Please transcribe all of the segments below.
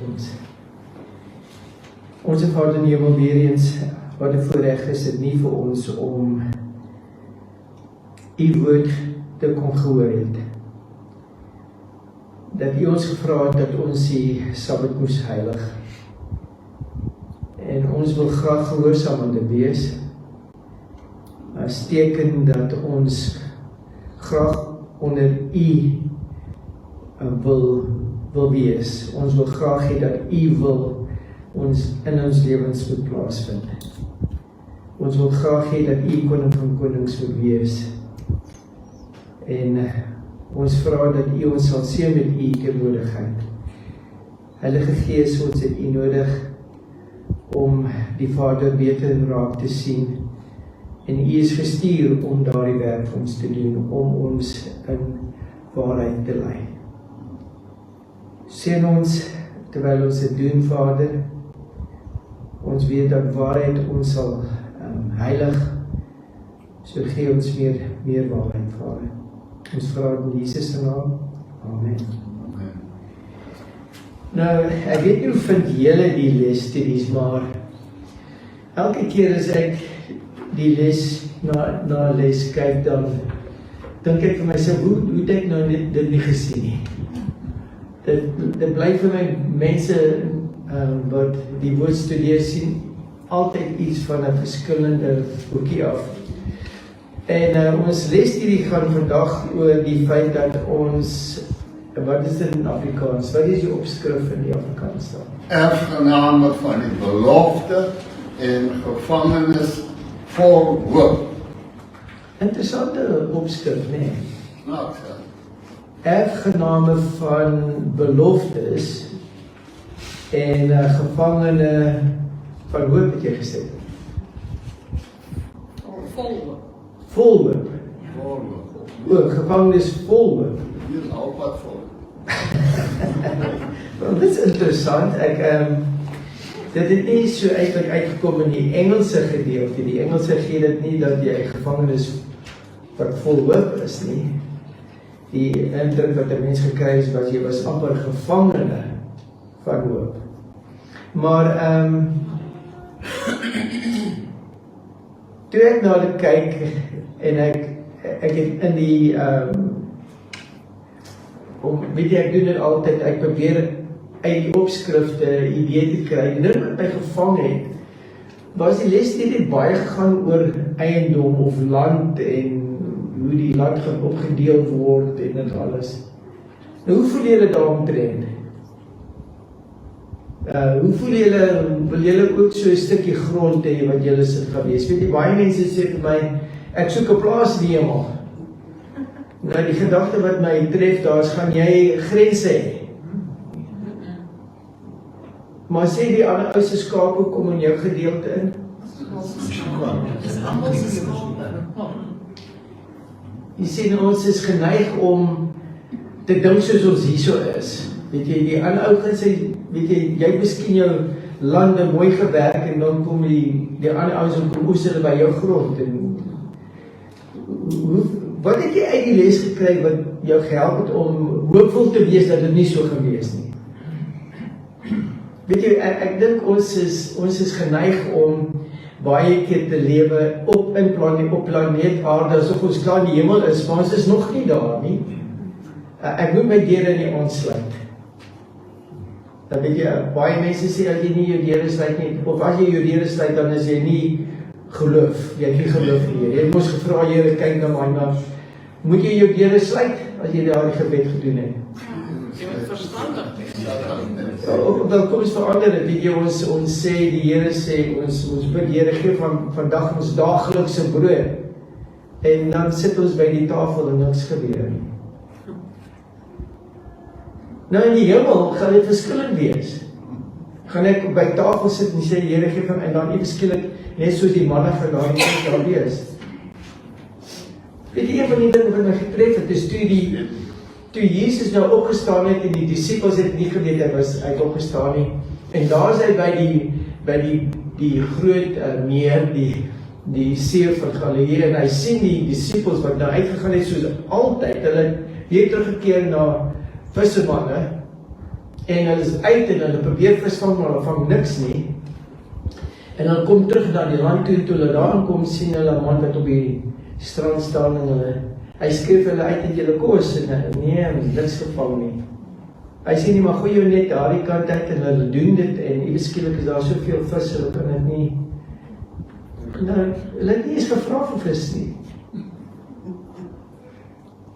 ons. Onze Vader in die hemel, weer eens, wat 'n voorreg is dit nie vir ons om U woord te kon gehoor het. Dat U ons gevra het dat ons die Sabbat moes heilig. En ons wil graag gehoorsaam aan dit wees, as teken dat ons graag onder U wil wees. Ons wil graag hê dat U wil in ons lewens moet plaasvind. Ons wil graag hê dat U koning van konings moet wees. En ons vra dat U ons sal seën met U teenwoordigheid. Heilige Gees, ons het U nodig om die Vader beter raak te sien. En U is gestuur om daardie werk vir ons te doen, om ons in waarheid te lei. Seën ons terwyl ons dit doen, Vader. Ons weet dat waarheid ons sal heilig. So gee ons meer waarheid, Vader. Ons vra in Jesus se naam. Amen. Nou, ek weet nie hoe vind julle die lesstudies, maar elke keer as ek die les na les kyk, dan dink ek vir myself, hoe het ek nou dit nie gesien nie? Dit bly vir my mense wat die woord studeer sien altyd iets van 'n verskillende hoekie af. En ons lesstudie gaan vandag oor die feit dat ons, wat is dit in Afrikaans? Wat is die opskrif in die Afrikaans dan? Erfgename van die belofte en gevangenes vol hoop. Interessante opskrif, nee. Nou, Erfgename van beloftes en gevangene van hoop, het jy gesê? Vol hoop. Vol hoop. vol hoop. Gevangenes vol hoop. Hier is al wat vol. Wel, dit is interessant. Dit het nie so uitgekom in die Engelse gedeelte. Die Engelse gee dit nie dat jy gevangenes wat vol hoop is nie. Die indruk wat 'n mens gekry is, was jy was amper gevangene van hoop. Maar toe ek na dit kyk en ek het in die weet jy, ek doen dit altyd, ek probeer uit die opskrifte idee te kry. En dit wat my gevang het, was die les nie baie gegaan oor eiendom of land en hoe die land gaan opgedeel word en dit alles. Nou, hoe voel julle daaromtrent? Hoe voel julle, wil julle ook so 'n stukkie grond hê wat julle sit gaan wees? Weet jy, baie mense sê vir my, ek soek 'n plaas in die hemel. Nou, die gedagte wat my tref, daar is, gaan jy grense hê. Maar sê die ander ou se skape kom in jou gedeelte in? Jy sien, ons is geneig om te dink soos ons hierso is. Weet jy, die ander ou gaan sê, weet jy het miskien jou lande mooi gewerk en dan kom die ander ouens en kom oes hulle by jou grond. En wat het jy uit die les gekry wat jou gehelp het om hoopvol te wees dat dit nie so gewees nie? Weet jy, ek dink ons is geneig om baie keer te lewe op planeet aarde, asof ons klaar in die hemel is, maar ons is nog nie daar nie. Ek moet my deure nie ontsluit. Dan weet jy, baie mense sê dat jy nie jou deure sluit nie, of as jy jou deure sluit, dan is jy nie geloof, jy het nie geloof nie. Jy het ons gevra, Here, kyk na my na, moet jy jou deure sluit, as jy daar die gebed gedoen het? Jy moet verstandig wees. Dan kom ons verander dit, weet jy, ons sê, die Here sê, ons bid, Here, gee vandag ons daaglikse brood, en dan sit ons by die tafel en niks gebeur nie. Nou in die hemel gaan dit verskillend wees. Gaan ek by tafel sit en sê, Here, gee vir my, en dan ewe skielik, net soos die manne van daai tyd daar wees. Weet jy, een van die dinge wat my getref het, is toe Jesus nou opgestaan het en die disippels het nie geweet hy het opgestaan nie, en daar is hy by die groot meer, die see van Galilea, en hy sien die disippels wat nou uitgegaan het soos altyd, hulle weer teruggekeer na vissermanne, En hulle is uit en hulle probeer visvang, maar hulle vang niks nie. En dan kom terug na die land toe, toe hulle daar aankom, sien hulle 'n man wat op die strand staan en hy skryf hulle uit en julle kos en nee, niks gevang nie. Hy sê nie, maar gooi jou net daardie kant uit en hulle doen dit en ewe skielik is daar soveel vis, hulle kan dit nie. Nou, hulle het nie eens gevra vir vis nie.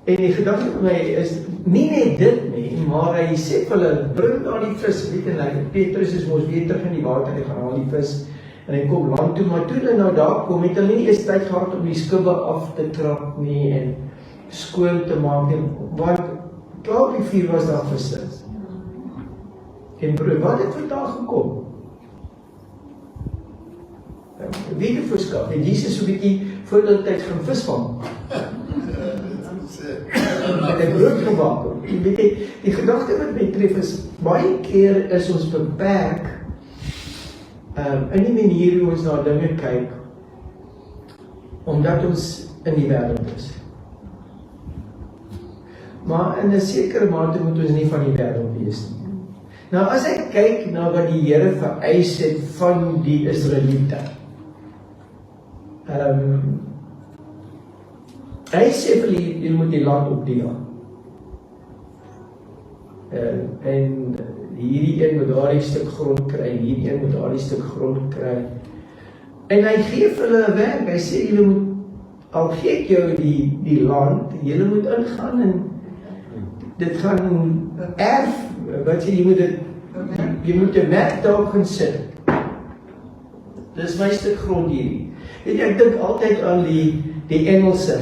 En die gedagte vir my is nie net dit nie, maar hy sê vir hulle, bring daar die vis, weet en Petrus is mos weer terug in die water, hy gaan haal die vis, en hy kom land toe, maar toe hulle nou daar kom, het hulle nie eers tyd gehad om die skubbe af te trap nie, en skoon te maak, want klaar op die vuur was daar visse. En broer, wat het vandag gekom? Wie het verskaf? Het Jesus so 'n bietjie voor die tyd gaan visvang? En hy brood gemaak. Weet jy, die gedagte wat my tref is, baie keer is ons beperk in die manier hoe ons na dinge kyk, omdat ons in die wêreld is. Maar in 'n sekere mate moet ons nie van die wêreld wees nie. Nou as ek kyk na wat die Here vereis het van die Israeliete, hy sê vir julle moet die land opdeel. En hierdie een moet daardie stuk grond kry, hierdie een moet daardie stuk grond kry. En hy gee vir hulle 'n werk, hy sê julle moet, al gee ek jou die land, julle moet ingaan en dit gaan erf, wat sê, jy moet 'n merk daarop gaan sit. Dis my stuk grond hierdie. Weet jy, ek dink altyd aan die Engelse.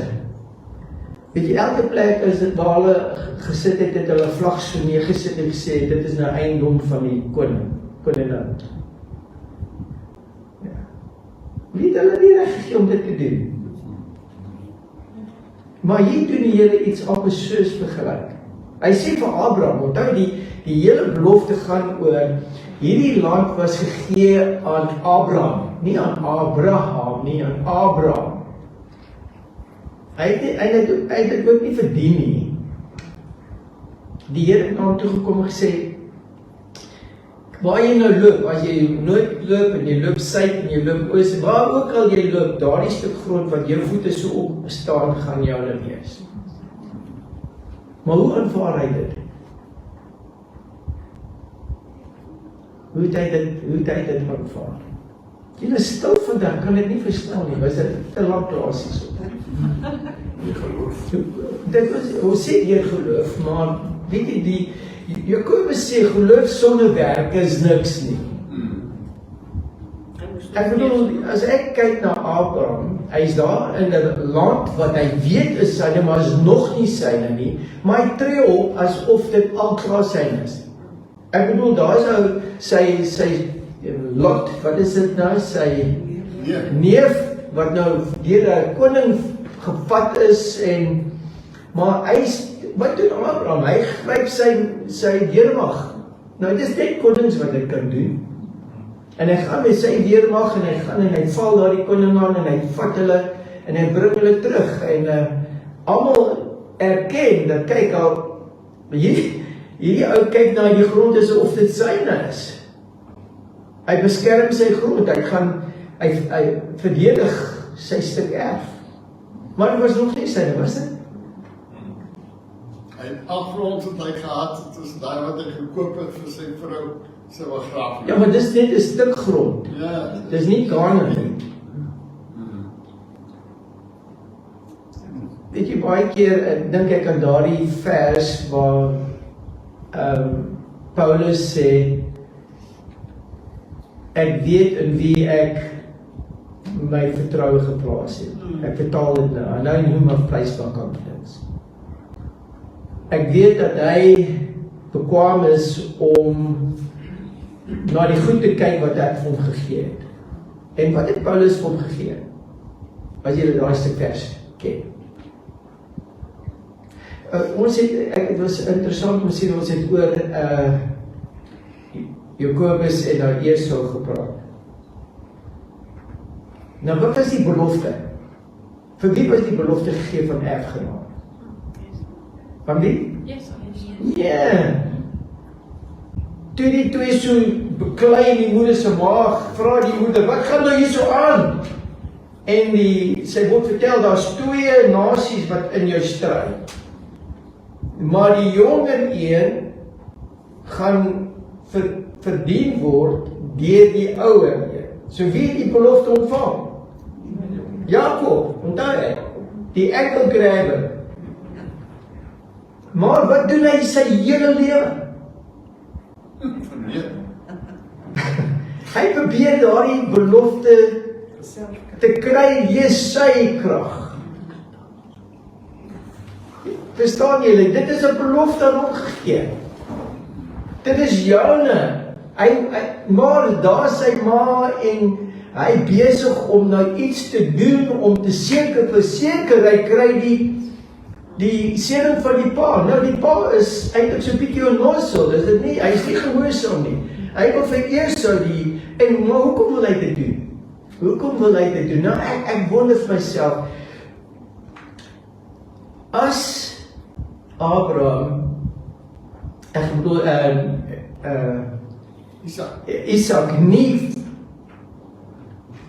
Weet jy, elke plek is dit waar hulle gesit het hulle vlag so neergesit en gesê, dit is nou eiendom van die koningin. Ja. Wie het hulle nie reg gegee om dit te doen? Maar hier doen die Here iets amper soos vergelyk. Hy sê vir Abraham, onthou die hele belofte gaan oor, hierdie land was gegee aan Abraham, nie aan Abraham, nie aan Abraham. Hy het dit ook nie verdien nie. Die Here het na hom toe gekom en gesê, waar jy nou loop, as jy nooit loop en jy loop suid en jy loop oos, waar ook al jy loop, daardie stuk grond wat jou voete so op staan, gaan joune wees. Maar hoe aanvaar hy dit? Hoe het hy dit aanvaar? Julle stil vandag, kan dit nie verstaan nie, was dit te lang klasies op. Dit was, hoe sê jy geloof, maar weet jy, Jakobus sê geloof sonder werke is niks nie. Ek bedoel, as ek kyk na Abraham, hy is daar in 'n land wat hy weet is syne, maar is nog nie syne nie, maar hy tree op asof dit al klaar syne is. Ek bedoel, daar is nou sy Lot, wat is dit nou, sy neef, wat nou deur 'n koning gevat is, maar hy, wat doen Abraham? Hy gryp sy weermag. Nou, dit is net konings wat dit kan doen. En hy gaan met sy weermag, en hy gaan en hy val daar die koning aan, en hy vat hulle, en hy bring hulle terug, en almal erken, dat kyk al, hierdie ou kyk na die grond asof dit syne is. Hy beskerm sy grond, hy verdedig sy stuk erf. Maar dit was nog nie syne, was dit? Hy het 8 grond wat hy gehad het, tussen daai wat hy gekoop het vir sy vrou se begrafenis. Ja, maar dis net 'n stuk grond. Ja. Dis nie Kanaan nie. Weet jy, baie keer dink ek aan daardie vers waar Paulus sê, ek weet in wie ek my vertroue geplaas het. Ek vertaal dit nou, and I know whom I've placed my confidence. Ek weet dat hy bekwaam is om na die goed te kyk wat ek vir hom gegee het. En wat het Paulus vir hom gegee? As julle daai stuk vers ken. Ons het, het was interessant om te sien, ons het oor Jakobus en nou Esau gepraat. Nou wat was die belofte? Vir wie was die belofte gegee van erfgenade? Van wie? Ja. toe die twee so beklei in die moeder se maag, vra die moeder, wat gaan nou hier so aan? En sy word vertel, daar's twee nasies wat in jou stry. Maar die jonger een gaan verdien word deur die ouer een. So wie het die belofte ontvang? Jakob, onthou jy? Die enkelgrywer. Maar wat doen hy sy hele lewe? Verneem. Hy probeer daardie belofte te kry deur sy krag. Verstaan julle? Dit is 'n belofte aan hom gegee. Dit is joune. Maar daar sy ma en hy besig om nou iets te doen om te verseker hy kry die seëning van die pa. Nou die pa is eintlik so 'n bietjie onnozel, is dit nie? Hy is nie gehoorsaam nie. Hy wil vereer sou maar hoekom wil hy dit doen? Hoekom wil hy dit doen? Nou ek wonder vir myself, as Abraham, ek bedoel Isak nie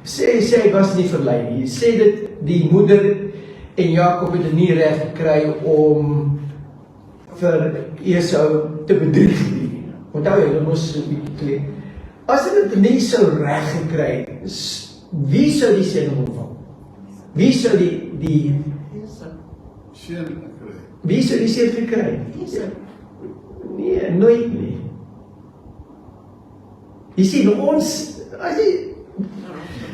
sê hy was nie verlei nie. Sê dit die moeder en Jakob het dit nie reg gekry om vir Esau te bedrieg nie. Onthou jy, dit moes 'n bietjie klein. As hy dit nie sou reg gekry, wie sou die seëning ontvang? Wie sou die Seën gekry. Wie sou die seën gekry? Nee, nooit nie. Jy sien,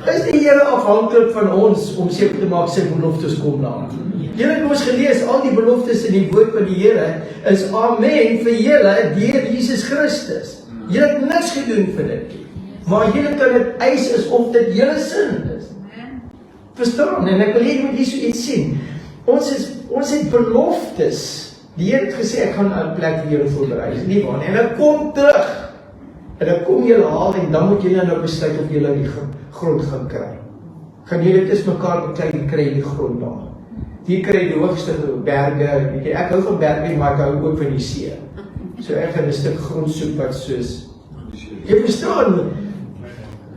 is die Here afhanklik van ons om seker te maak sy beloftes kom na. Julle het ons gelees, al die beloftes in die woord van die Here is amen vir julle deur Jesus Christus. Julle het niks gedoen vir dit. Maar julle kan dit eis asof dit julle sin is. Verstaan? En ek wil hê jy moet hier so iets sien. Ons het beloftes. Die Here het gesê ek gaan 'n plek vir julle voorberei. Dis nie waar nie. En ek kom terug. En dan kom julle haal en dan moet julle nou besluit of julle die grond gaan kry. Gaan julle tussen mekaar beklei kry die grond daar. Hier kry die hoogste berge. Weet jy, ek hou van berge, maar ek hou ook van die see. So ek gaan 'n stuk grond soek wat soos jy verstaan.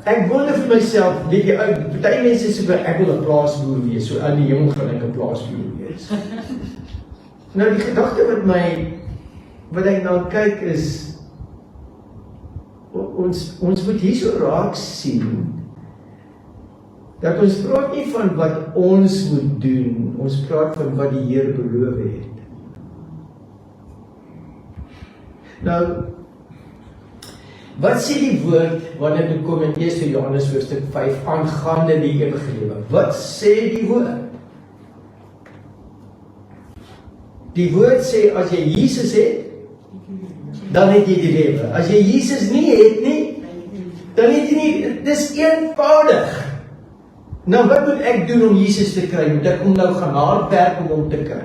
Ek wonder vir myself, weet jy, party mense sê ek wil 'n plaasboer wees, so in die hemel gaan ek 'n plaasboer wees. Nou die gedagte wat ek nou kyk is, ons moet hier so raak sien, dat ons praat nie van wat ons moet doen, ons praat van wat die Here beloof het. Nou, wat sê die woord wanneer dit kom in 1 Johannes hoofstuk 5 aangaande die ewige lewe? Wat sê die woord? Die woord sê as jy Jesus het, dan het jy die lewe. As jy Jesus nie het nie, dan het jy nie, dit is eenvoudig. Nou wat moet ek doen om Jesus te kry? Moet ek nou gaan hardwerk om hom te kry?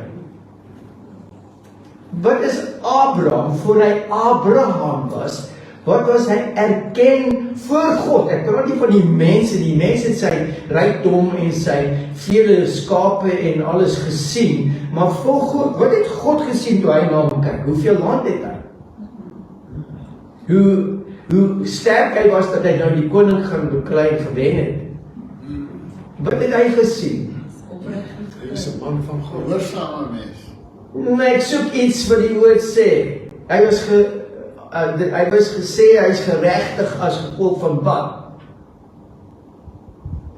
Wat is Abraham, voor hy Abraham was, wat was hy erken voor God? Ek praat nie van die mense het sy rykdom en sy vele skape en alles gesien, maar voor God, wat het God gesien toe hy na hom kyk? Hoeveel land het hy? Hoe sterk hy was dat hy nou die koning gaan beklei en gewen het? Wat het hy gesien? Hy is 'n man van gehoorsame mens. Nee, ek soek iets wat die woord sê. Hy was gesê hy is geregtig as gevolg van wat?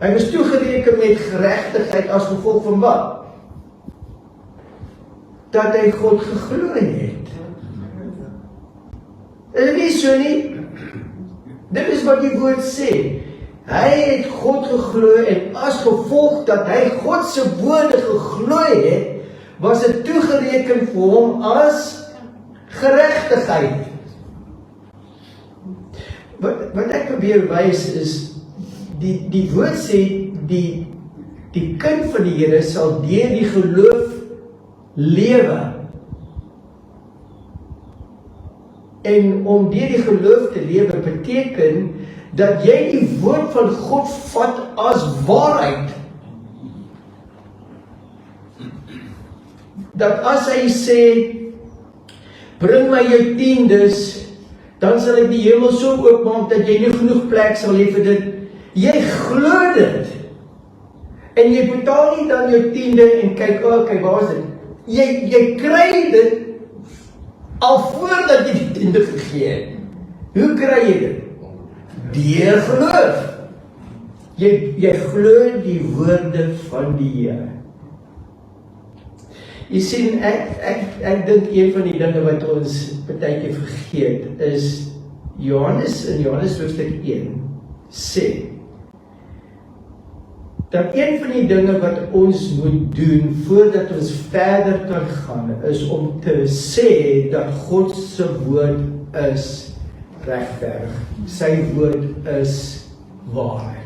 Hy was toegereken met geregtigheid as gevolg van wat? Dat hy God geglo het. Is dit nie so nie? Dit is wat die woord sê. Hy het God geglo en as gevolg dat hy God se woorde geglo het, was dit toegereken vir hom as geregtigheid. Wat ek probeer wys is, die woord sê, die kind van die Here sal deur die geloof lewe. En om deur die geloof te lewe beteken dat jy die woord van God vat as waarheid. Dat as hy sê, bring my jou tiendes, dan sal ek die hemel so oopmaak dat jy nie genoeg plek sal hê vir dit. Jy glo dit. En jy betaal nie dan jou tiende en kyk, okay, waar is dit? Jy kry dit al voordat jy die tiende gegee het. Hoe kry jy dit? Deur geloof. Jy glo die woorde van die Here. Jy sien, ek dink een van die dinge wat ons partykeer vergeet is Johannes in Johannes hoofstuk 1 sê dat een van die dinge wat ons moet doen voordat ons verder kan gaan is om te sê dat God se woord is regverdig. Sy woord is waarheid.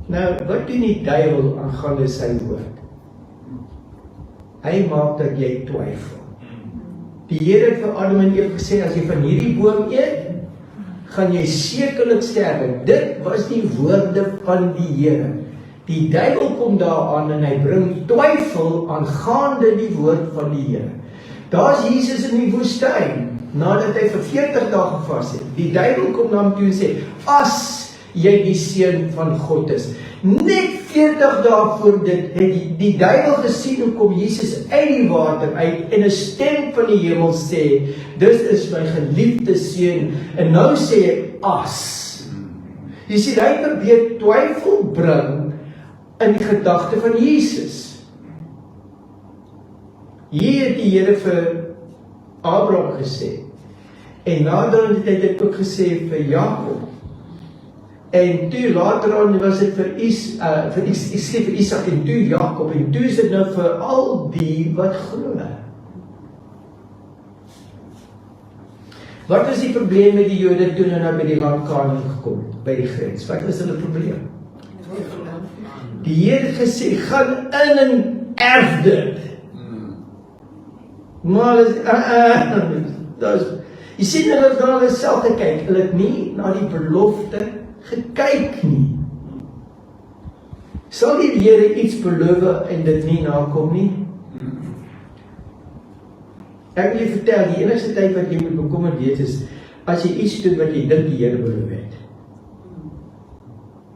Nou, wat doen die duiwel aangaande sy woord? Hy maak dat jy twyfel. Die Here het vir Adam en Eva gesê, as jy van hierdie boom eet, gaan jy sekerlik sterwe. Dit was die woorde van die Here. Die duiwel kom daaraan en hy bring twyfel aangaande die woord van die Here. Daar's Jesus in die woestyn, nadat hy vir 40 dae gevas het. Die duiwel kom na hom toe en sê, as jy die seun van God is. Net 40 dae voor dit het die duiwel gesien hoe kom Jesus uit die water uit en 'n stem van die hemel sê, dis is my geliefde seun, en nou sê hy as. Jy sien, hy probeer twyfel bring in die gedagte van Jesus. Hier het die Here vir Abraham gesê, en nader het hy dit ook gesê vir Jakob. En toe later aan was dit vir Isak en toe Jakob en toe is dit nou vir al die wat glo. Wat was die probleem met die Jode toe nou by die land Kanaan gekom het, by die grens? Wat was hulle probleem? Die Here het gesê, gaan in en erf dit. Maar jy sien hulle het na hulle self gekyk, hulle het nie na die belofte gekyk nie. Sal die Here iets beloof en dit nie nakom nie? Ek wil jy vertel, die enigste tyd wat jy moet bekommerd wees is, as jy iets doen wat jy dink die Here beloof het.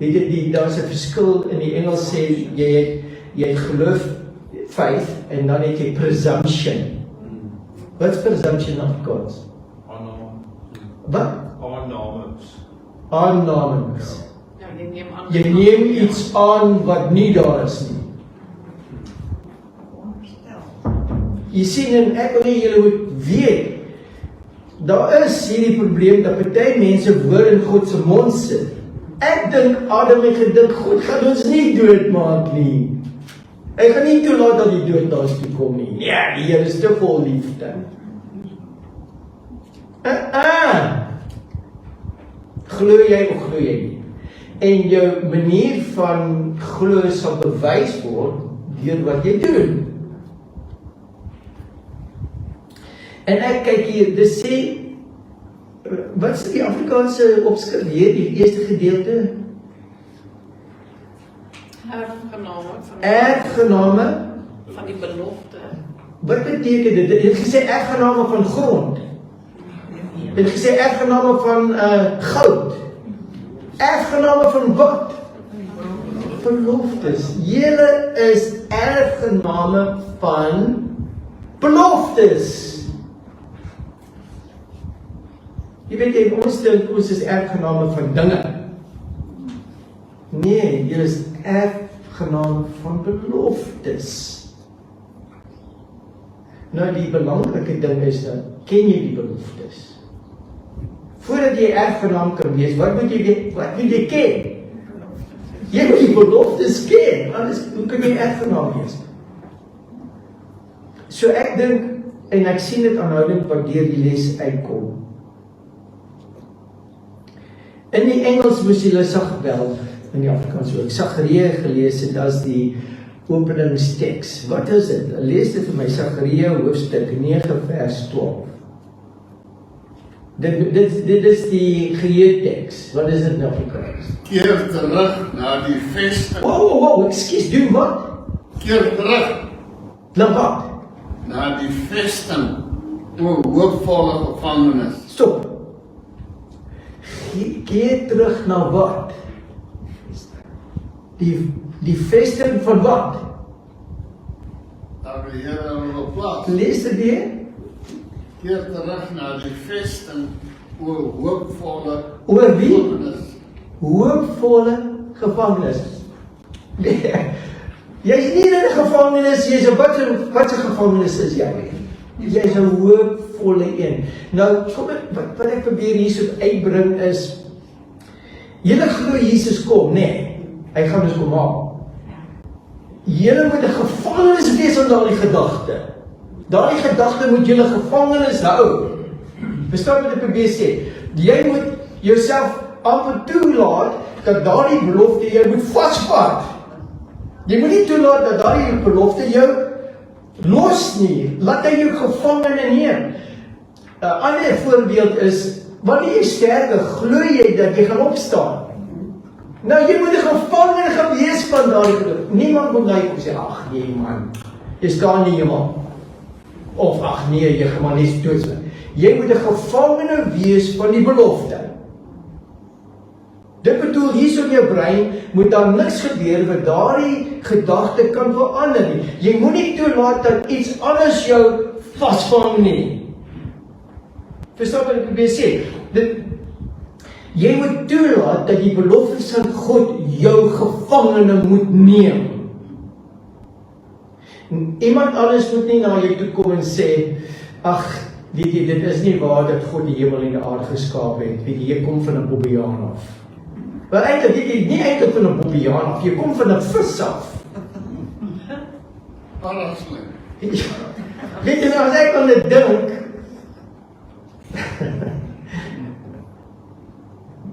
Weet jy, daar is 'n verskil in die Engels sê, jy het geloof, faith, en dan het jy presumption. What's presumption of God? Wat? Aannames. Ja, Jy neem iets aan wat nie daar is nie. Jy sien, en ek wil nie julle moet weet, daar is hierdie probleem dat party mense woord in God se mond sit. Ek dink Adam het gedink, God gaan ons nie doodmaak nie. Hy gaan nie toelaat dat die dood na ons toe kom nie. Nee, die Here is te vol liefde. Glo jy of glo jy nie? En jou manier van glo sal bewys word deur wat jy doen. En ek kyk hier, dit sê, wat is die Afrikaanse opskrif hier, die eerste gedeelte? Erfgename van die belofte. Wat beteken dit? Dit het gesê erfgename van grond. Dit het gesê erfgename van goud. Erfgename van wat? Beloftes. Julle is erfgename van beloftes. Jy weet, ons dink ons is erfgename van dinge. Nee, julle is erfgename van beloftes. Nou, die belangrike ding is dat, ken jy die beloftes? Voordat jy erfgenaam kan wees, wat moet jy ken? Jy moet die beloftes ken, anders hoe kan jy erfgenaam wees? So ek dink, en ek sien dit aanhoudend wat deur die les uitkom. In die Engels moes jy Sagabel, in die Afrikaans ook, Sagaria gelees het as die openingsteks. Wat is dit? Lees dit vir my, Sagaria hoofstuk 9 vers 12. Dit is die geheelteks. Wat is dit nou Afrikaans? Keer terug na die vesting. Wow, ekskuus, doen wat? Keer terug Na wat? na die vesting oor hoopvolle gevangenis. Stop. Keer terug na wat? Die vesting van wat? Daar die Here hulle wil plaas. Lees dit weer. Keer terug na die vesting oor hoopvolle Oor wie? gevangenis. Hoopvolle gevangenis. Nee, jy's nie in 'n gevangenis, jy's 'n wat 'n gevangenis is jy? Jy's 'n hoopvolle een. Nou, wat ek probeer hierso uitbring is, julle glo Jesus kom, nee, hy gaan ons kom haal. Julle moet 'n gevangenis wees aan daardie gedagte. Daardie gedagte moet julle gevangenis hou. Verstaan wat ek probeer sê? Jy moet jouself amper toelaat dat daardie belofte jy moet vasvat. Jy moet nie toelaat dat daardie belofte jou los nie. Laat hy jou gevangene neem. 'n ander voorbeeld is, wanneer jy sterwe, glo jy dat jy gaan opstaan. Nou, jy moet 'n gevangene gewees van daardie geloof. Niemand moet nou kom sê, ag nee man, jy staan nie iemand. Of ag nee, jy gaan maar net dood. Jy moet 'n gevangene wees van die belofte. Dit bedoel, hier in jou brein moet daar niks gebeur wat daardie gedagte kan verander nie. Jy moet nie toelaat dat iets anders jou vasvang nie. Verstaan wat ek probeer sê? Jy moet toelaat dat die beloftes van God jou gevangene moet neem. Iemand anders moet nie na jou toe kom en sê, ag, weet jy, dit is nie waar dat God die hemel en die aarde geskaap het. Weet jy kom van 'n bobbejaan af. Maar eintlik, weet jy, nie eintlik van 'n bobbejaan af, jy kom van 'n vis af. Parasling. Weet jy nou, as ek aan dit dink,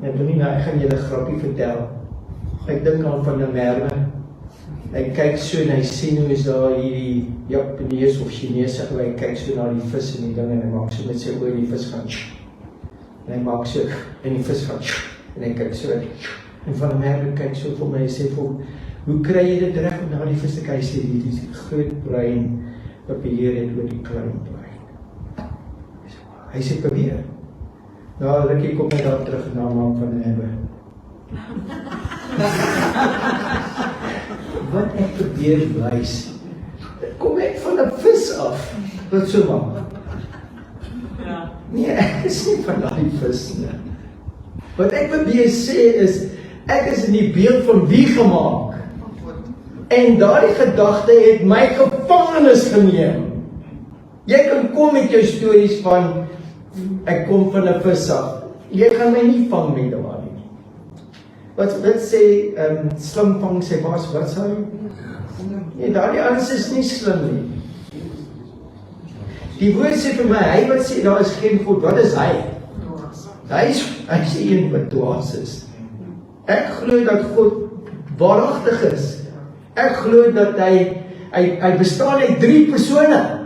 ek gaan julle 'n grappie vertel. Ek dink aan van 'n Merwe. Hy kyk so en hy sien hoe is daar hierdie Japanees of Chinese ou, hy kyk so na die vis en die ding en hy maak so met sy oor die vis gaan. En hy maak so en die vis gaan. En hy kyk so en van 'n Merwe kyk so vir my en sê vir hom, hoe kry jy dit reg om na die vis te kyk? Hy sê die groot brein wat beheer het oor die klein brein. Hy sê probeer. Nou, rukkie kom hy daar terug na maak van 'n Merwe. Wat ek probeer wys, kom ek van 'n vis af, wat so maak. Ja. Nee, ek is nie van daai vis nie. Wat ek probeer sê is, ek is in die beeld van wie gemaak. En daardie gedagte het my gevangenis geneem. Jy kan kom met jou stories van, ek kom van 'n vis af. Jy gaan my nie vang met daardie. Wat sê, slim vang sy baas, wat sê hy? Nee, daardie anders is nie slim nie. Die woord sê vir my, hy wat sê, daar is geen God, wat is hy? Hy is die een wat dwaas is. Ek glo dat God waaragtig is. Ek glo dat hy bestaan uit 3 persone.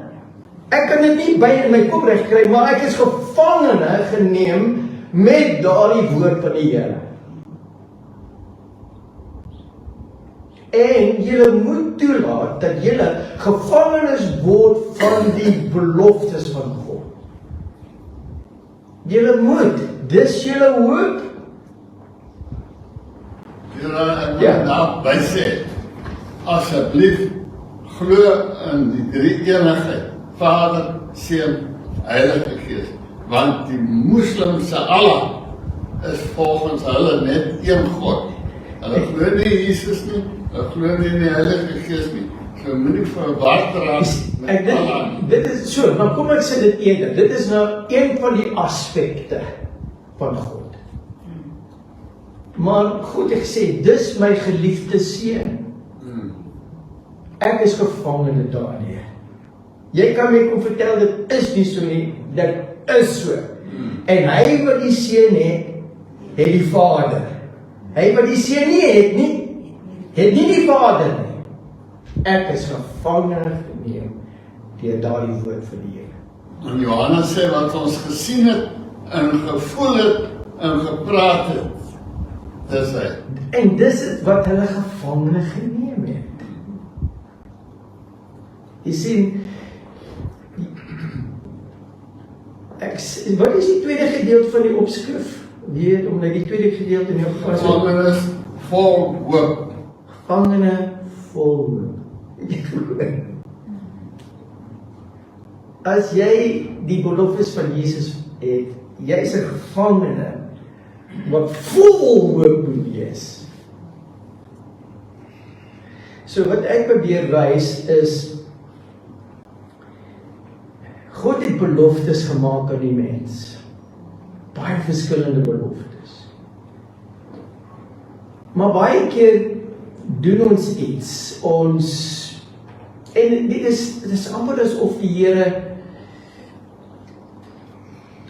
Ek kan dit nie by in my kop reg kry, maar ek is gevangene geneem met daardie woord van die Here. En julle moet toelaat dat julle gevangenes word van die beloftes van God. Julle moet, dis julle hoop. Julle, ek moet daarby sê, asseblief glo in die drie-eenigheid, Vader, Seun, Heilige Gees, want die moslimse Allah is volgens hulle net een God. Hulle glo nie Jesus nie, hulle glo nie in die Heilige Gees nie. So moenie verward raak met Allah nie. Dit is so, maar kom ek sê dit eerder. Dit is nou een van die aspekte van God. Maar goed, ek sê, dis my geliefde seun. Ek is gevangene daardie. Jy kan my kom vertel, dit is nie so nie, dit is so. En hy wat die seun het die Vader. Hy wat die seun nie het nie die Vader nie. Ek is gevangene geneem deur daardie woord van die Here. En Johannes sê wat ons gesien het, en gevoel het, en gepraat het, dis hy. En dis het wat hulle gevangene geneem het. Jy sien, Wat is die tweede gedeelte van die opskrif? Weet, omdat die tweede gedeelte in jou geval Gevangenes vol hoop. Gevangene vol hoop. As jy die beloftes van Jesus het, jy is 'n gevangene wat vol hoop moet wees. So wat ek probeer wys is, God het beloftes gemaak aan die mens. Baie verskillende beloftes. Maar baie keer doen ons iets, en dit is amper asof die Here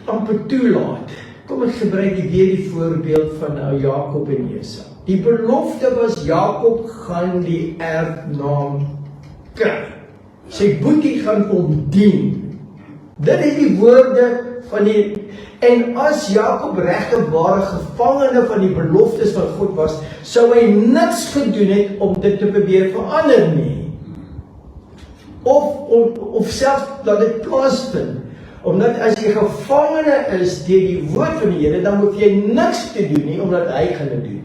amper toelaat. Kom ek gebruik weer die voorbeeld van Jakob en Esau. Die belofte was Jakob gaan die erfnaam kry. Sy boetie gaan hom dien. Dit is die woorde van en as Jakob regte ware gevangene van die beloftes van God was, sou hy niks gedoen het om dit te probeer verander nie. Of selfs dat dit plaasvind. Omdat as jy gevangene is deur die woord van die Here, dan hoef jy niks te doen nie, omdat hy gaan dit doen.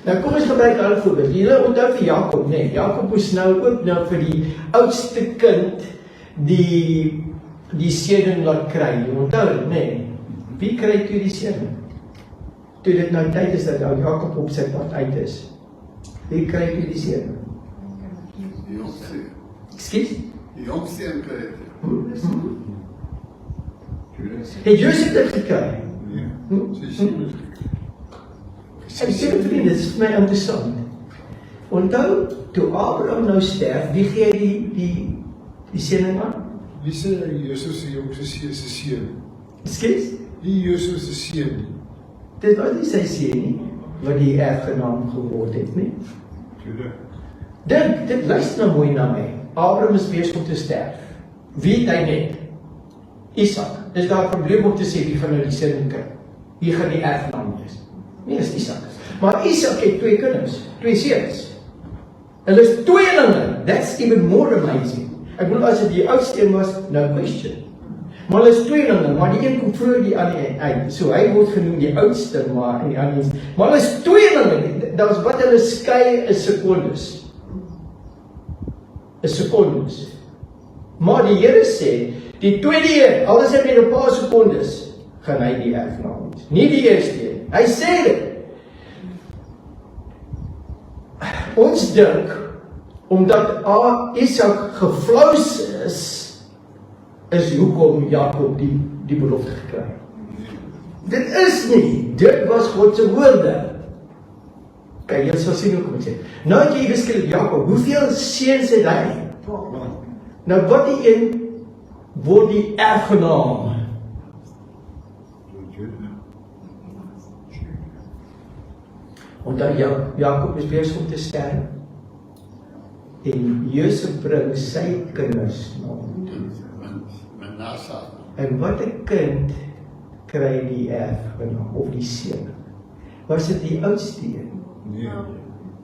Nou kom ons gebruik 'n ander voorbeeld. Julle onthou vir Jakob, nee, Jakob moes nou ook vir die oudste kind die seëning laat kry. Jy onthou dit, nee. Wie kry toe die seëning? Toe dit nou tyd is dat Jakob op sy pad uit is. Wie kry toe die seëning? Die jongste. Ekskuus? Die jongste een kry het. Het Josef dit gekry? Nee, sy sien het. Ek sê vir vriende, dit is vir my interessant. Onthou, toe Abraham nou sterf, wie gee die seëning aan? Wie sê Josef se jongste seun? Ekskuus? Die Josef se seun nie. Dit was nie sy seun nie, wat die erfgenaam geword het nie. Dit luister nou mooi na my. Abraham is besig om te sterf. Wie het hy net? Isak. Is daar 'n probleem om te sê wie gaan nou die seun kry? Wie gaan die erfgenaam wees? Nee, is Isak. Maar Isak het 2 kinders, 2 seuns. Hulle is tweelinge. That's even more amazing. Ek bedoel as dit die oudste een was, no question. Maar hulle is tweelinge, maar die een kom vroeg die ander uit. So hy word genoem die oudste, maar in die ander een. Maar hulle is tweelinge. Dat is wat hulle skei is sekondes. Is sekondes. Maar die Here sê, die tweede een, al is hy met 'n paar sekondes, gaan hy die erfgenaam wees. Nie die eerste een. Hy sê dit. Ons dink, omdat Isak gevlous is hoekom Jakob die belofte gekry. Dit is nie, dit was God se woorde. Kyk, jy sal sien hoekom ek sê. Nou het jy geskryf Jakob, hoeveel seuns het hy? Nou wat die een word die erfgenaam. Omdat Jakob is besig om te sterf. En Josef bring sy kinders na hom. Manasseh. En wat 'n kind kry die erfgenaam of die seun? Was dit die oudste een? Nee.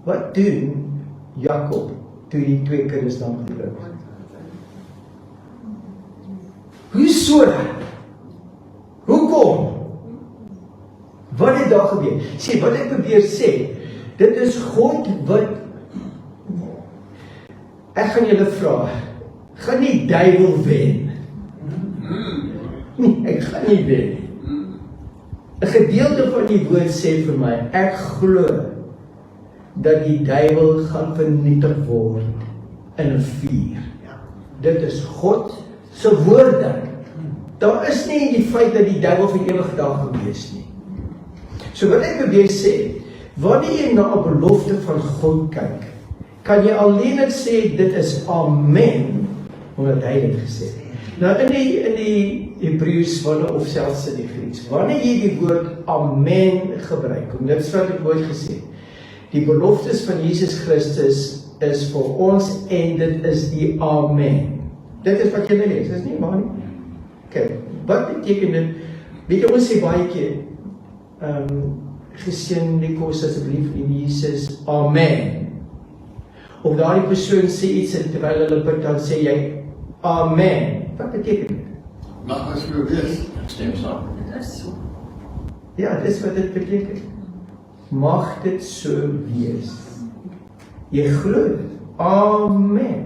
Wat doen Jakob toe die 2 kinders dan gebring? Hoeso? Hoekom? Wat het daar gebeur? Sê, wat ek probeer sê, dit is God wat, ek gaan julle vra, gaan die duiwel wen? Nee, ek gaan nie wen nie. 'n Gedeelte van die woord sê vir my, ek glo dat die duiwel gaan vernietig word in 'n vuur. Dit is God se woorde. Daar is nie die feit dat die duiwel vir ewig daar gewees nie. So wat ek probeer sê, wanneer jy na 'n belofte van God kyk, kan jy alleenlik sê dit is amen, omdat hy dit gesê het. Nou in die Hebreëus of selfs in die Grieks, wanneer jy die woord amen gebruik, om dit wat ek ooit gesê, die beloftes van Jesus Christus is vir ons en dit is die amen. Dit is wat jy lees, is nie waar nie? Kijk, wat beteken dit? Weet jy, ons sê baie keer, geseën die kos asseblief in Jesus, amen. Of daardie persoon sê iets en terwyl hulle bid, dan sê jy, amen. Wat beteken dit? Mag ons so wees. Stem saam. Dit is so. Ja, dis wat dit beteken. Mag dit so wees. Jy glo dit. Amen.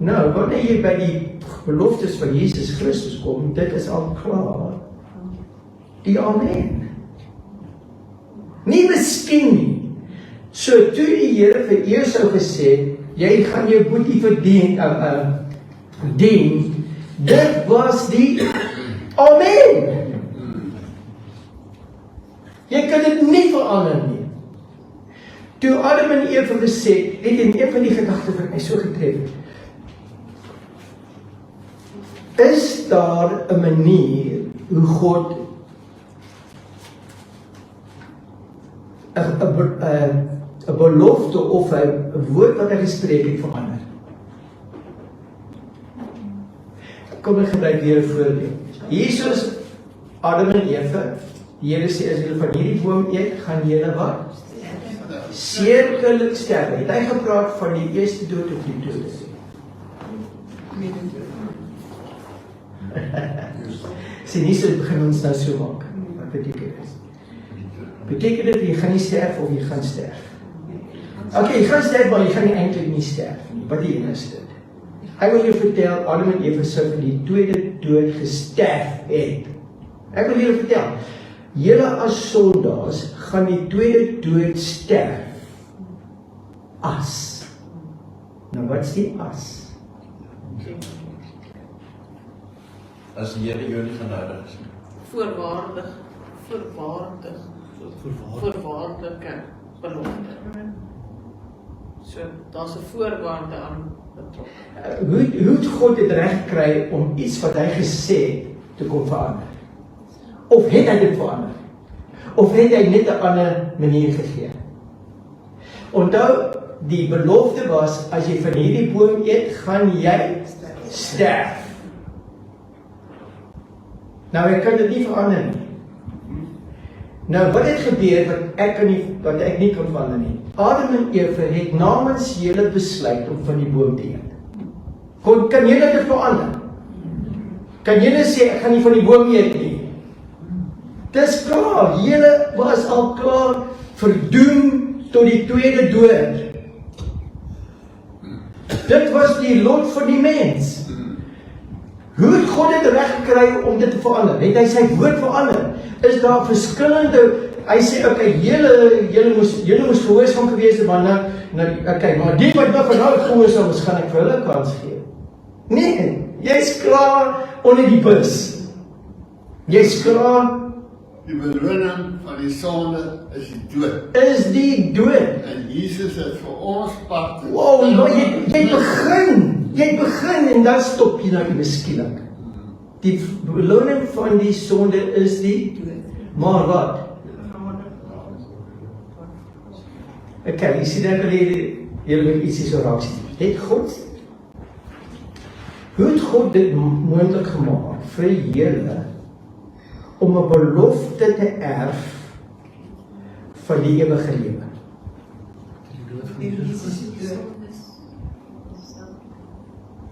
Nou, wanneer jy by die beloftes van Jesus Christus kom, dit is al klaar. Die Amen. Nie miskien nie. So toe die Here vir Esau gesê, jy gaan jou boetie verdien, dien, dit was die Amen. Jy kan dit nie verander nie. Toe Adam en Eva gesê, het in een van die gedagte wat my so getref het. Is daar 'n manier hoe God 'n belofte of 'n woord wat hy gespreek het verander? Kom ek gebruik weer 'n voorbeeld. Jesus, Adam en Eva, die Here sê as julle van hierdie boom eet, gaan julle wat? Sekerlik sterwe. Het hy gepraat van die eerste dood of die dood? Sien, nie so begin ons nou so maak. Wat beteken dit? Beteken dit jy gaan nie sterf of jy gaan sterf? Okay, jy gaan sterf, maar jy gaan nie eintlik nie sterf nie. Wat die ene is dit? Ek wil jou vertel, Adam en Eva sou vir die tweede dood gesterf het. Ek wil julle vertel, julle as sondaars gaan die tweede dood sterf. As. Nou wat is die as? As die Here jou nie genadig is. Voorwaardelike belofte. So, daar's 'n voorwaarde aan betrokke. Hoe het God dit reg gekry om iets wat hy gesê het te kom verander? Of het hy dit verander? Of het hy net 'n ander manier gegee? Onthou, die belofte was, as jy van hierdie boom eet, gaan jy sterf. Nou, ek kan dit nie verander nie. Nou, wat het gebeur wat ek nie kan verander nie? Adam en Eva het namens julle besluit om van die boom te eet. Kan julle dit verander? Kan julle sê, ek gaan nie van die boom eet nie? Dis klaar, julle was al klaar verdoem tot die tweede dood. Dit was die lot van die mens. Hoe het God dit reg gekry om dit te verander? Het hy sy woord verander? Is daar verskillende, hy sê, okay, julle moes gehoorsaam gewees het, maar okay, maar die wat nou vanouit gehoorsaam is, gaan ek vir hulle kans gee. Nee, jy's klaar onder die bus. Jy's klaar. Die beloning van die sonde is die dood. Is die dood. En Jesus het vir ons pad. Wow, jy begin en dan stop jy nou miskielik. Die beloning van die sonde is die dood. Maar wat? Okay, jy sien ek wil julle met ietsie so raak sien. Hoe het God dit moontlik gemaak vir julle om 'n belofte te erf van die ewige lewe?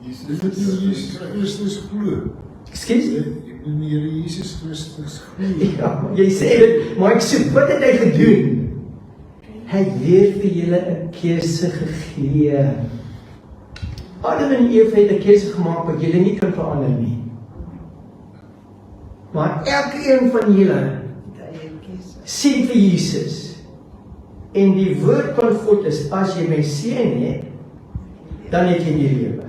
Jesus Christus glo. Excuse? Ek bedoel die Here Jesus Christus glo. Ja, jy sê dit, maar ek sê, wat het hy gedoen? Hy het weer vir julle 'n keuse gegee. Adam en Eva het 'n keuse gemaak wat julle nie kan verander nie. Maar elkeen van julle sien vir Jesus. En die woord van God is, as jy my seën het, dan het jy die lewe.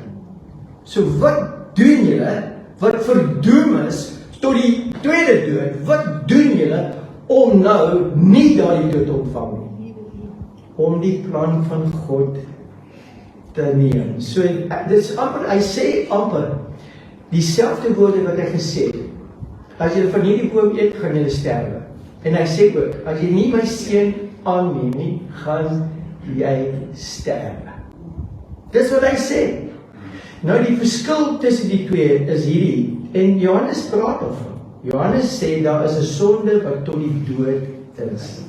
So wat doen julle, wat verdoem is, tot die tweede dood, wat doen julle, om nou nie daardie dood te ontvang nie? Om die plan van God te neem. So, dit is amper, hy sê amper, dieselfde woorde wat hy gesê het. As jy van hierdie boom eet, gaan jy sterwe. En hy sê ook, as jy nie my seën aanneem nie, gaan jy sterwe. Dis wat hy sê. Nou die verskil tussen die twee is hierdie, en Johannes praat daarvan. Johannes sê, daar is 'n sonde wat tot die dood is.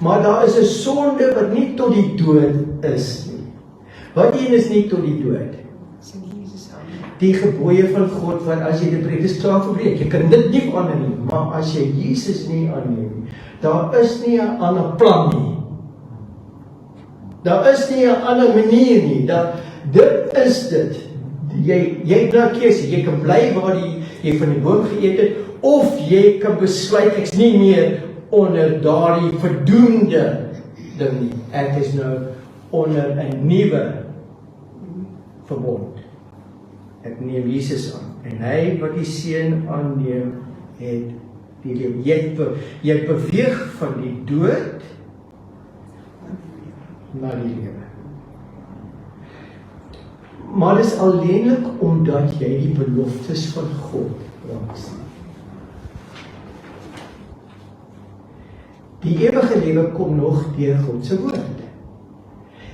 Maar daar is 'n sonde wat nie tot die dood is nie. Wat een is nie tot die dood? die gebooie van God, wat as jy dit breek, is klaar verbreek. Jy kan dit nie verander nie, maar as jy Jesus nie aanneem nie, daar is nie 'n ander plan nie. Daar is nie 'n ander manier nie. Dit is dit. Jy het nou 'n keuse. Jy kan bly waar jy van die boom geëet het, of jy kan besluit, ek's nie meer onder daardie verdoemde ding nie. Ek is nou onder 'n nuwe verbond. Ek neem Jesus aan, en hy wat die Seun aanneem, het die lewe. Jy beweeg van die dood na die lewe. Maar dit is alleenlik omdat jy die beloftes van God raak sien. Die ewige lewe kom nog deur God se woord.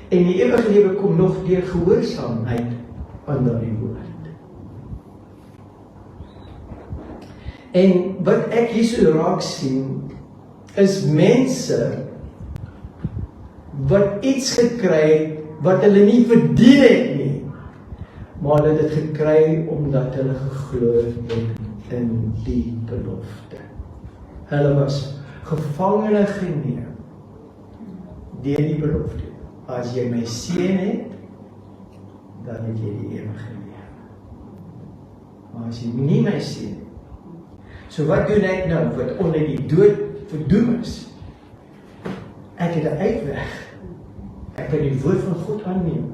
En die ewige lewe kom nog deur gehoorsaamheid aan daardie woord. En wat ek hier so raak sien, is mense wat iets gekry het wat hulle nie verdien het nie, maar hulle het dit gekry omdat hulle geglo het in die belofte. Hulle was gevangene geneem deur die belofte. As jy my seën het, dan het jy die ewige lewe. Maar as jy nie my seën het, so wat doen ek nou, wat onder die dood verdoem is? Ek het 'n uitweg. Ek kan die woord van God aanneem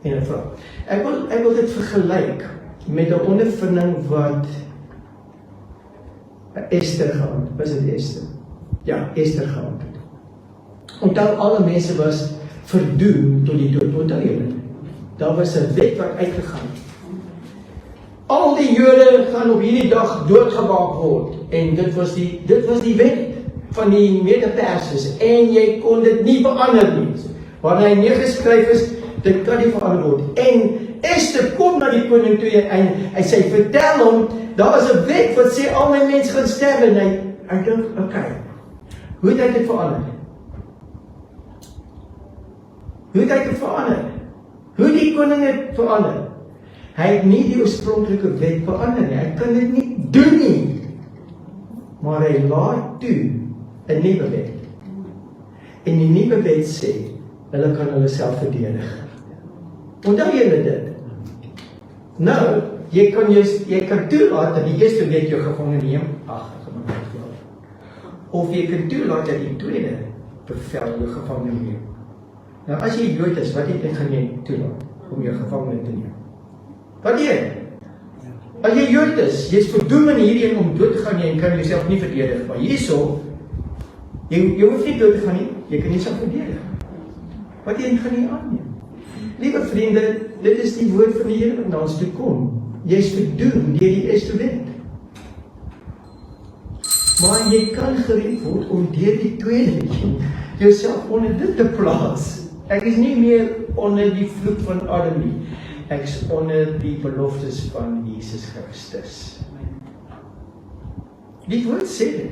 en 'n vraag. Ek wil dit vergelyk met 'n ondervinding wat Esther gehad het. Was dit Esther? Ja, Esther gehad het. Onthou, alle mense was verdoem tot die dood. Onthou julle? Daar was 'n wet wat uitgegaan het. Al die Jode gaan op hierdie dag doodgemaak word. En dit was die wet van die Mede-Perses. En jy kon dit nie verander nie. Wanneer hy neergeskryf is, dit kan nie verander word. En Esther kom na die koning toe en hy sê, vertel hom, daar is 'n wet wat sê al my mense gaan sterwe. En hy dink, okay, hoe het hy dit verander? Hoe het hy dit verander? Hoe die koning het verander? Hy het nie die oorspronklike wet verander nie. Hy kan dit nie doen nie. Maar hy laat toe 'n nuwe wet. En die nuwe wet sê, hulle kan hulle self verdedig. Onthou julle dit? Nou, jy kan toelaat dat die eerste wet jou gevange neem. Of jy kan toelaat dat die tweede bevel jou gevange neem. Nou, as jy Jood is, wat gaan jy toelaat om jou gevangene te neem? Wat jy? As jy Jood is, jy is verdoem in hierdie om dood te gaan, jy kan jouself nie verdedig. Maar hierso, jy hoef nie dood te gaan nie, jy kan jouself verdedig. Wat jy gaan nie aanneem. Liewe vriende, dit is die woord van die Here wat na ons toe kom. Jy is verdoem deur die eerste wet. Maar jy kan gered word om deur die tweede jouself onder dit te plaas. Ek is nie meer onder die vloek van Adam nie. Ek is onder die beloftes van Jesus Christus. Die woord sê dit.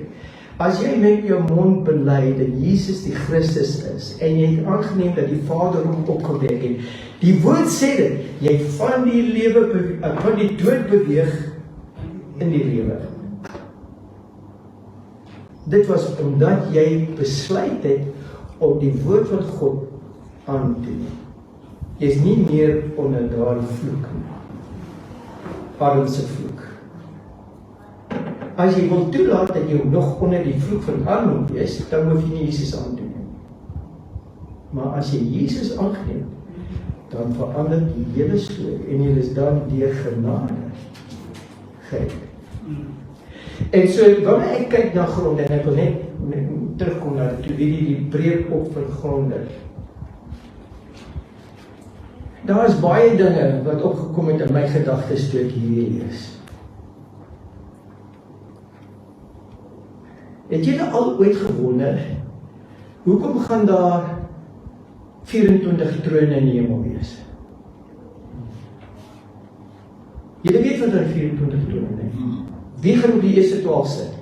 As jy met jou mond bely dat Jesus die Christus is, en jy het aangeneem dat die Vader hom opgewek het, die woord sê dit, jy van die dood beweeg in die lewe. Dit was omdat jy besluit het om die woord van God aan te neem. Jy is nie meer onder daardie vloek nie. Adam se vloek. As jy wil toelaat dat jy nog onder die vloek van Adam is, dan hoef jy nie Jesus aan te neem. Maar as jy Jesus aanneem, dan verander die hele storie en jy is dan deur genade gered. En so, wanneer ek kyk na gronde, en ek wil net terugkom na die breek op van gronde. Daar is baie dinge wat opgekom het in my gedagtes toe ek hier lees. Het julle al ooit gewonder, hoekom gaan daar 24 trone in die hemel wees? Julle weet wat daar 24 trone is. Wie gaan op die eerste 12 sit?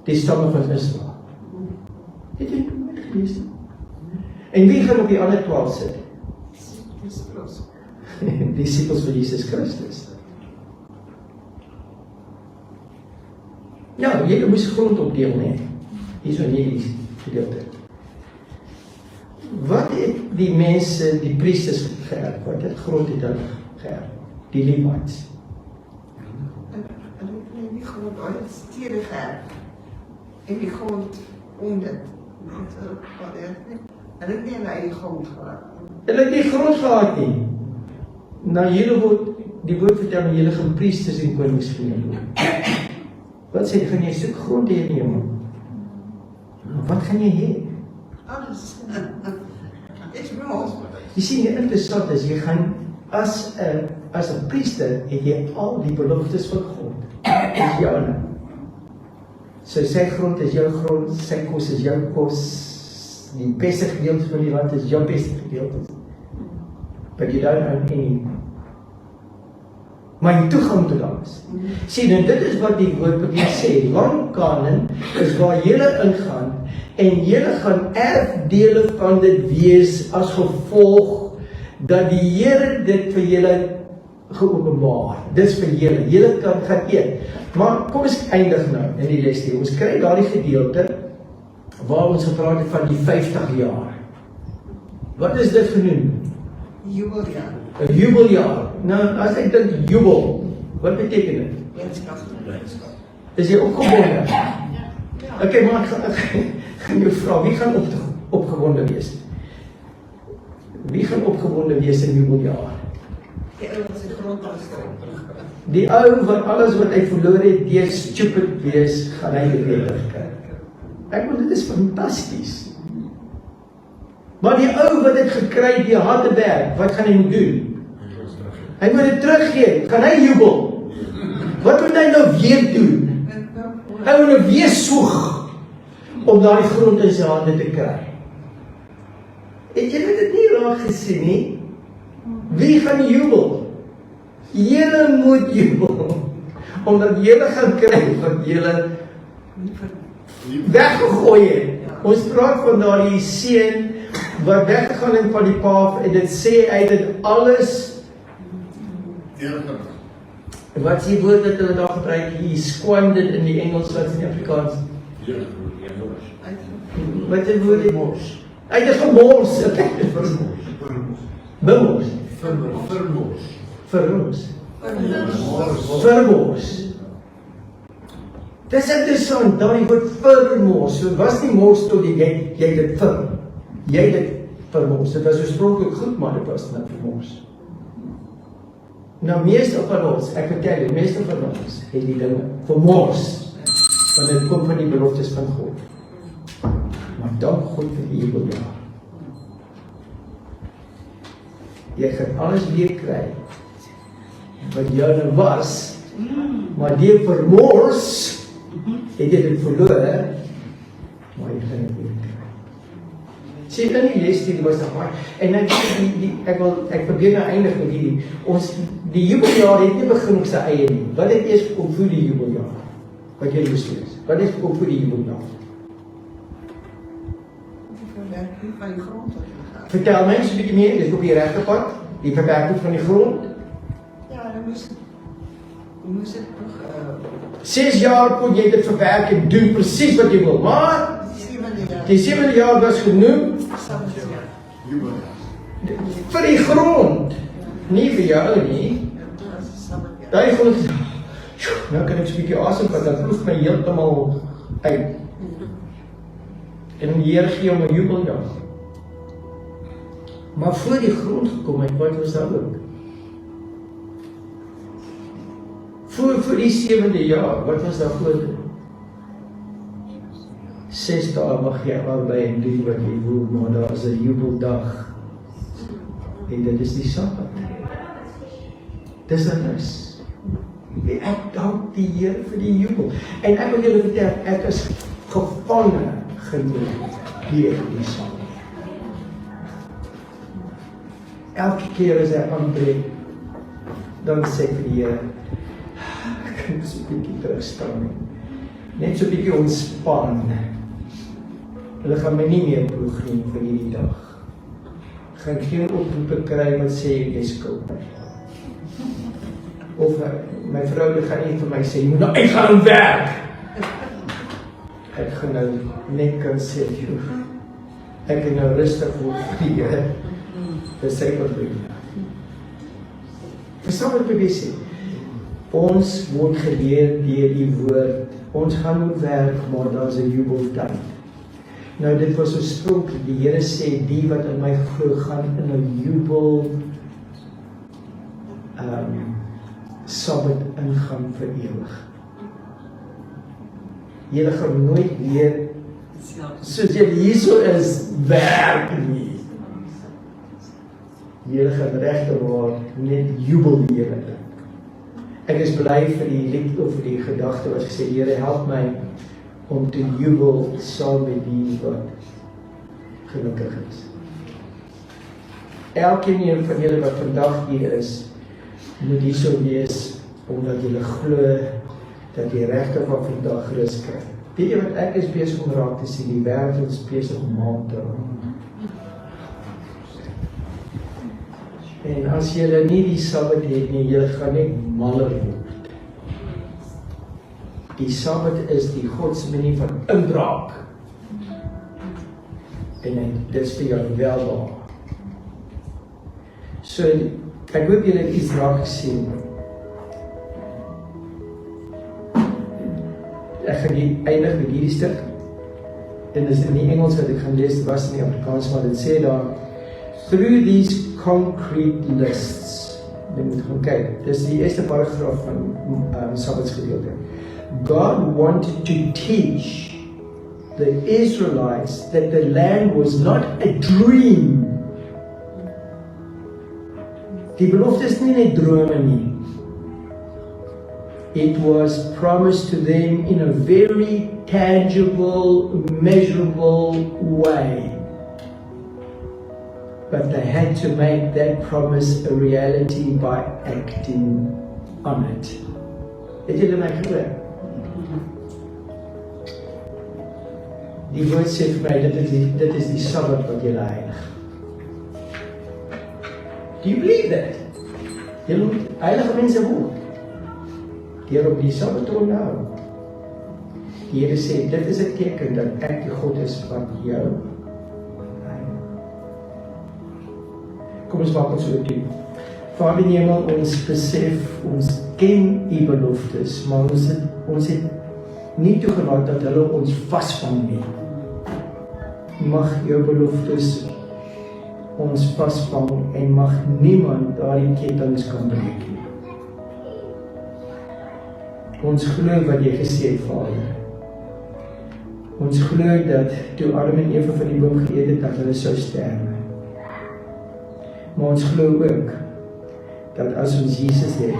Die stamme van Israel. Het jy nooit gelees nie? En wie gaan op die ander 12 sit? Disippels van Jesus Christus. Ja, julle moes grond opdeel, nee. Hier is in hierdie gedeelte. Wat het die mense, die priesters geërf? Wat het grond het hulle geërf? Die Levites. En ik neem die grond uit steden geërfd. En die grond om dit. En ik neem naar die grond gehad. Hulle het nie grond gehad nie. Nou julle word, die woord vertel, julle gaan priesters en konings genoem word. Wat sê, gaan jy soek grond hê in die hemel? Wat gaan jy hê? Alles. Is mooi. Jy sien, die interessant is, jy gaan, as 'n priester, het jy al die beloftes van God. Dit is joune. So sy grond is jou grond, sy kos is jou kos, die beste gedeelte van die land is jou beste gedeelte. But you don't own any. Maar jy toegang tot alles. Sien, en dit is wat die woord probeer sê. Lang Kanaan is waar julle ingaan en julle gaan erfdele van dit wees as gevolg dat die Here dit vir julle geopenbaar. Dis vir julle. Julle kan gaan eet. Maar kom ons eindig nou in die les hier. Ons kry daardie gedeelte waar ons gepraat het van die 50 jaar. Wat is dit genoem? Jubeljaar. 'n Jubeljaar. Nou, as ek dink jubel, wat beteken dit? Wetenschap. Is jy opgewonde? Okay, maar ek gaan jou vra, wie gaan opgewonde wees? Wie gaan opgewonde wees in jubeljaar? Die oude wat sy grond afstaan. Die ou wat alles wat hy verloor het, deur stupid wees, gaan hy dit weer terugkry. Ek bedoel, dit is fantasties. Maar die ou wat dit gekry die harde werk, wat gaan hy moet doen? Hy moet dit teruggee, gaan hy jubel? Wat moet hy nou weer doen? Hy moet nou weer soeg om daardie grond in sy hande te kry. Het julle dit nie raak gesien nie? Wie gaan jubel? Julle moet jubel, omdat julle gaan kry wat julle weggegooi het. Ons praat van daardie seun wat weggegaan het van die pa af en dit sê hy dit alles. Wat is die woord wat hulle daar gebruik? He squandered in die Engels, wat is in die Afrikaans? Wat is die woord? Hy het gemors. Bemors. Vermors. Dis interessant, daai woord vermors. Dit was nie mors tot jy dit vir. Jy het dit vermors. Dit was oorspronklik goed, maar dit was net vermors. Nou meeste van ons, ek vertel jy, meeste van ons het die dinge vermors. Want dit kom van die beloftes van God. Maar dank God vir die jubeljaar. Jy gaan alles weer kry wat joune was, maar die vermors het jy dit verloor, maar jy gaan dit weer kry. Sê in die lesstudie was daar baie, en ek probeer nou eindig met die jubeljaar het nie begin op sy eie nie. Wat het eers opvoed die jubeljaar? Wat jy besluit. Wat is opvoed die jubeljaar? Die verwerking van die grond. Vertel my eens 'n bietjie meer, dis op die regte pad, die verwerking van die grond. Ja, dan moes het nog 6 jaar kon jy dit verwerk en doen presies wat jy wil, maar die 7de jaar was genoeg vir die grond, nie vir jou nie. Daai grond, nou kan ek so 'n bietjie asem vat, dan vloeg my heeltemal uit. En die Here gee hom 'n jubeljaar. Maar voor die grond gekom het, wat was daar ook? Voor die 7de jaar, wat was daar voor? 6 dae mag jy albei en doen wat jy wil, maar daar is 'n jubeldag. En dit is die Sabbat. Dis 'n rus. Ek dank die Here vir die jubel. En ek wil julle vertel, ek is gevange geneem hier in die Sabbat. Elke keer as ek aanbreek, dan sê ek vir die Here, ek kan so 'n bietjie terugstaan. Net so 'n bietjie ontspan. Hulle gaan my nie meer ploeg nie vir hierdie dag. gaan geen oproepe kry wat sê jy skuld my. Of my vrou gaan nie vir my sê, jy moet nou uitgaan en werk. Ek gaan nou net kan sê, ek kan nou rustig word vir die Here. Dis sy probleem. Verstaan wat ek sê? Ons word geleer deur die woord. Ons gaan moet werk, maar daar is 'n jubeltyd. Nou dit was oorspronklik, die Here sê, die wat in my glo gaan in 'n jubel Sabbat ingaan vir ewig. Julle gaan nooit weer soos julle hierso is werk nie. Julle gaan regtig waar net jubel die Here in. Ek is bly vir die lied of vir die gedagte wat gesê, Here help my om te jubel saam met die wat gelukkig is. Elkeen van julle wat vandag hier is, moet hierso wees, omdat julle glo dat jy regtig van vandag rus kry. Weet jy wat ek is besig om raak te sien, die wêreld is besig om maak te raak. En as julle nie die Sabbat het nie, julle gaan net maller word. Die Sabbat is die God se manier van inbraak. En dit is vir jou wel daar. So, ek hoop julle het iets raak gesien. Ek gaan eindig met hierdie stuk. En dit is in die Engels wat ek gaan lees, dit was in die Afrikaans, maar dit sê daar, through these concrete lists. Jy moet gaan kyk. Dis die eerste paragraaf van Sabbatsgedeelte. God wanted to teach the Israelites that the land was not a dream. Die belofte is nie net drome nie. It was promised to them in a very tangible, measurable way. But they had to make that promise a reality by acting on it. Het julle my gehoor? Die woord sê vir my, dit is die Sabbat wat julle heilig. Do you believe that? Julle moet heilige mense word. Deur op die Sabbat te onthou. Die Here sê, dit is 'n teken dat ek die God is wat jou heilig. Kom ons maak ons so toe. Vader in die hemel, ons besef, ons ken u beloftes, maar ons het nie toegelaat dat hulle ons vasvang nie. Mag jou beloftes ons vasvang en mag niemand daardie kettinge kan breek nie. Ons glo wat jy gesê het, Vader. Ons glo dat toe Adam en Eva van die boom geëet het, dat hulle sou sterwe. Maar ons glo ook dat as ons Jesus het,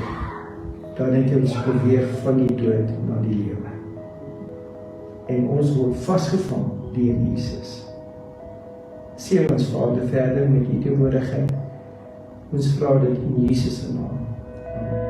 dan het hy ons beweeg van die dood na die lewe. En ons word vasgevang deur Jesus. Seën ons Vader verder met u teenwoordigheid. Ons vra dit in Jesus se naam. Amen.